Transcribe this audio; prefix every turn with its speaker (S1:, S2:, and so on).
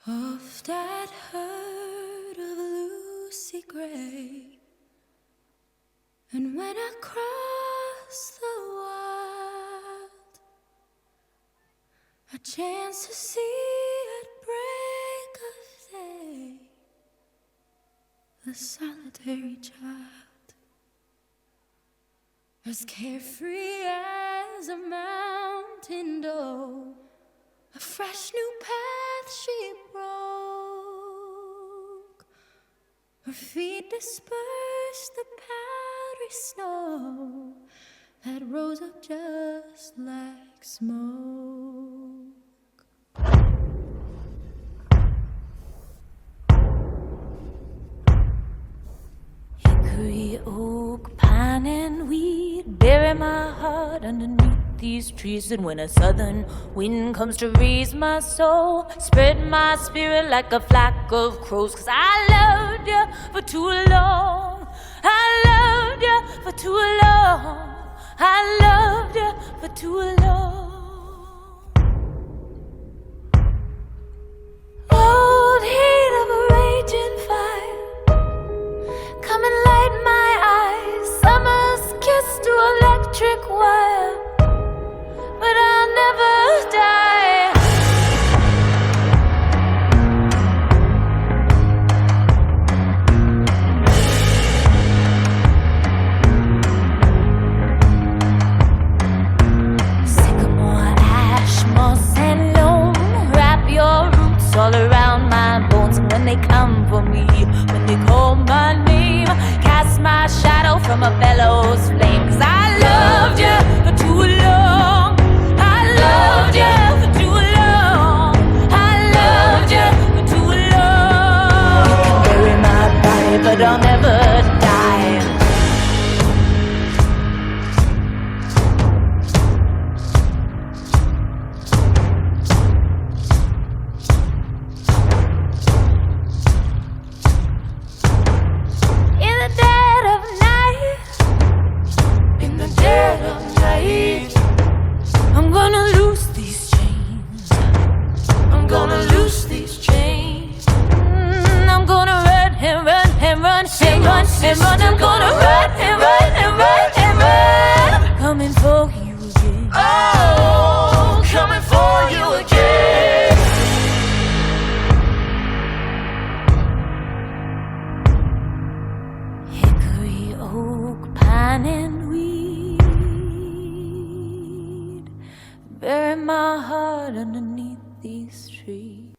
S1: Oft I'd heard of Lucy Gray, and when I crossed the wild, a chance to see at break of day the solitary child, as carefree as a mountain doe. A fresh new path she broke. Her feet dispersed the powdery snow that rose up just like smoke. Hickory, oak, pine, and weed bury my heart underneath these trees, and when a southern wind comes to raise my soul, spread my spirit like a flock of crows. 'Cause I loved you for too long, I loved you for too long, I loved you for too long. Old heat of a raging fire, come and light my eyes. Summer's kiss to electric wire, but I'll never die. Sycamore, ash, moss, and loam, wrap your roots all around my bones. And when they come for me, when they call my name, cast my shadow from a bellows flame. 'Cause I loved you for too long, loved you for too long, I loved you for too long. You can bury my body, but I'll never die. In the dead of night, in the dead of night, I'm gonna lose these chains, I'm gonna lose these chains. I'm gonna run and run and run and run and run. I'm gonna run and run and run and run. Coming for you again, oh, coming for you again. Hickory, oak, pine, and weed bury my heart underneath these trees.